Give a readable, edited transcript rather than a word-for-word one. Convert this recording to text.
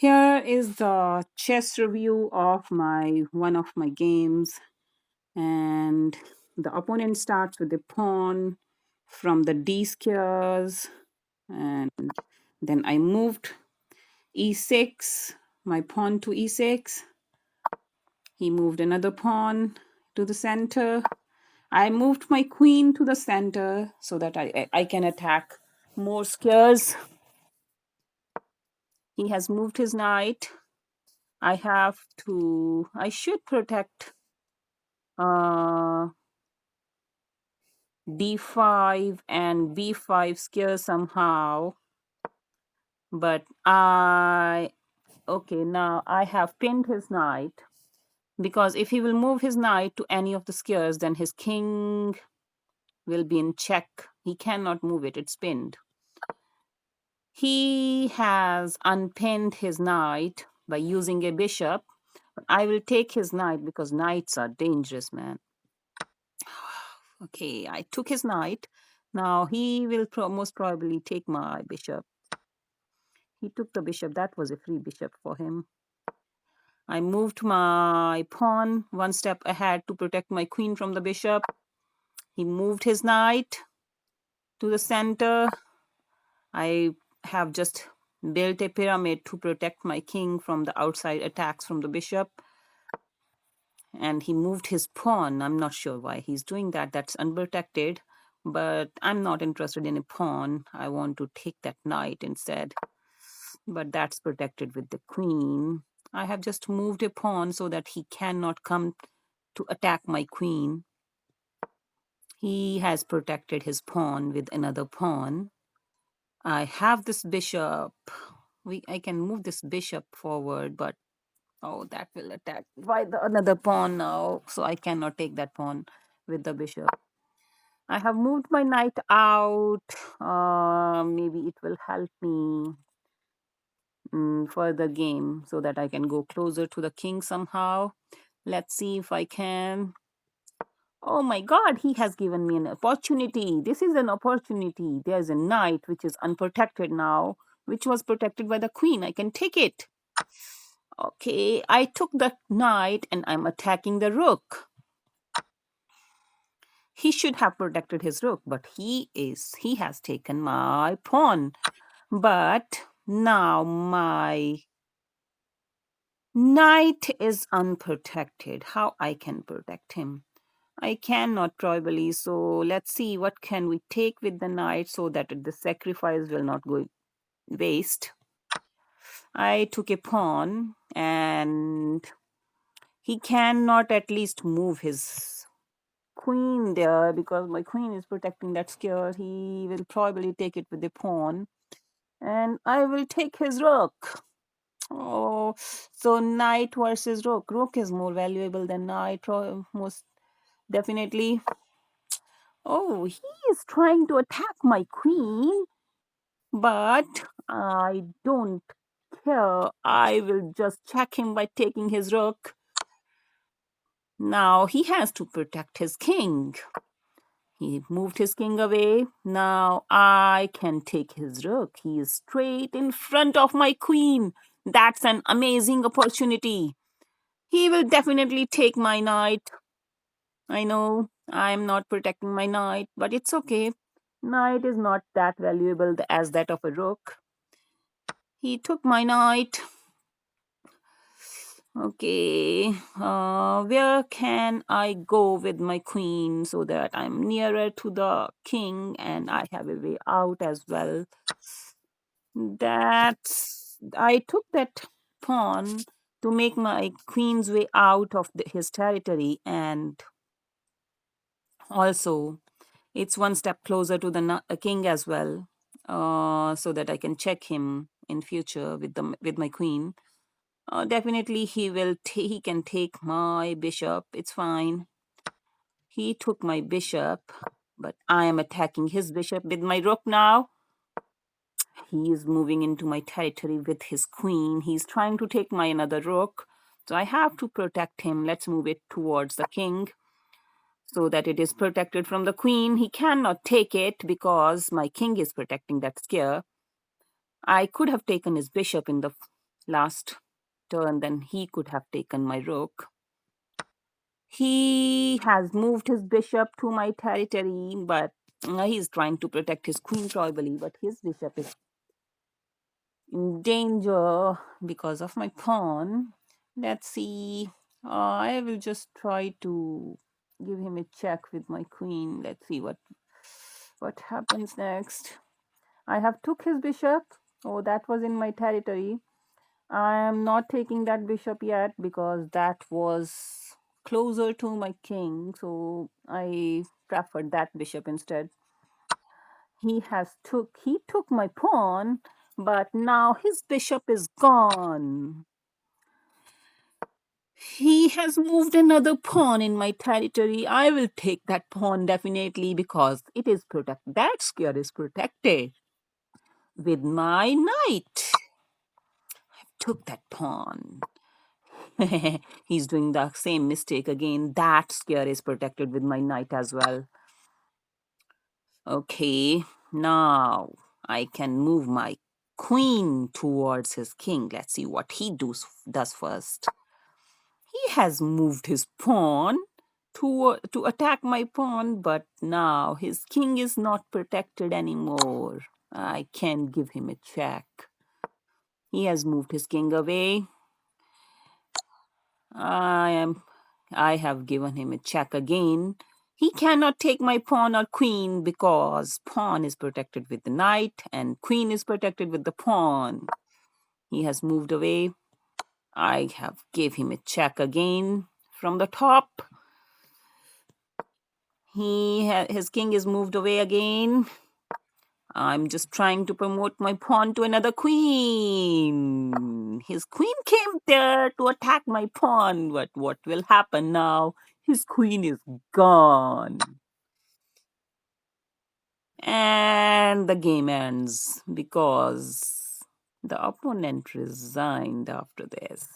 Here is the chess review of my one of my games, and the opponent starts with the pawn from the D squares, and then I moved e6, my pawn to e6. He moved another pawn to the center. I moved my queen to the center so that I can attack more squares. He has moved his knight. I should protect uh, d5 and b5 square somehow, but okay, now I have pinned his knight, because if he will move his knight to any of the squares, then his king will be in check. He cannot move it, it's pinned. He has unpinned his knight by using a bishop. I will take his knight because knights are dangerous, man. Okay, I took his knight. Now he will most probably take my bishop. He took the bishop. That was a free bishop for him. I moved my pawn one step ahead to protect my queen from the bishop. He moved his knight to the center. I have just built a pyramid to protect my king from the outside attacks from the bishop. And he moved his pawn. I'm not sure why he's doing that. That's unprotected, but I'm not interested in a pawn. I want to take that knight instead, but that's protected with the queen. I have just moved a pawn so that he cannot come to attack my queen. He has protected his pawn with another pawn. I have this bishop. I can move this bishop forward, but oh, that will attack by the another pawn now, so I cannot take that pawn with the bishop. I have moved my knight out. Maybe it will help me for the game so that I can go closer to the king somehow. Let's see if I can. Oh my god, he has given me an opportunity. This is an opportunity. There's a knight which is unprotected now, which was protected by the queen. I can take it. Okay, I took the knight and I'm attacking the rook. He should have protected his rook, but he has taken my pawn. But now my knight is unprotected. How I can protect him? I cannot probably. So let's see what can we take with the knight so that the sacrifice will not go waste. I took a pawn and he cannot at least move his queen there because my queen is protecting that square. He will probably take it with the pawn and I will take his rook. Oh, so knight versus rook. Rook is more valuable than knight, most definitely. Oh, he is trying to attack my queen, but I don't care. I will just check him by taking his rook. Now he has to protect his king. He moved his king away. Now I can take his rook. He is straight in front of my queen. That's an amazing opportunity. He will definitely take my knight. I know I'm not protecting my knight, but it's okay. Knight is not that valuable as that of a rook. He took my knight. Okay, where can I go with my queen so that I'm nearer to the king and I have a way out as well? I took that pawn to make my queen's way out of his territory, and also it's one step closer to the king as well, so that I can check him in future with my queen. Definitely he can take my bishop. It's fine. He took my bishop, but I am attacking his bishop with my rook now. He is moving into my territory with his queen. He's trying to take my another rook. So I have to protect him. Let's move it towards the king so that it is protected from the queen. He cannot take it because my king is protecting that square. I could have taken his bishop in the last turn, then he could have taken my rook. He has moved his bishop to my territory, but he's trying to protect his queen probably, but his bishop is in danger because of my pawn. Let's see. I will just try to give him a check with my queen. Let's see what happens next. I have took his bishop. Oh, that was in my territory. I am not taking that bishop yet because that was closer to my king, so I preferred that bishop instead. He took my pawn, but now his bishop is gone. He has moved another pawn in my territory. I will take that pawn definitely because it is protected. That square is protected with my knight. Took that pawn. He's doing the same mistake again. That square is protected with my knight as well. Okay, now I can move my queen towards his king. Let's see what he does first. He has moved his pawn to attack my pawn, but now his king is not protected anymore. I can give him a check. He has moved his king away. I have given him a check again. He cannot take my pawn or queen because pawn is protected with the knight and queen is protected with the pawn. He has moved away. I have gave him a check again from the top. His king is moved away again. I'm just trying to promote my pawn to another queen. His queen came there to attack my pawn. But what will happen now? His queen is gone. And the game ends because the opponent resigned after this.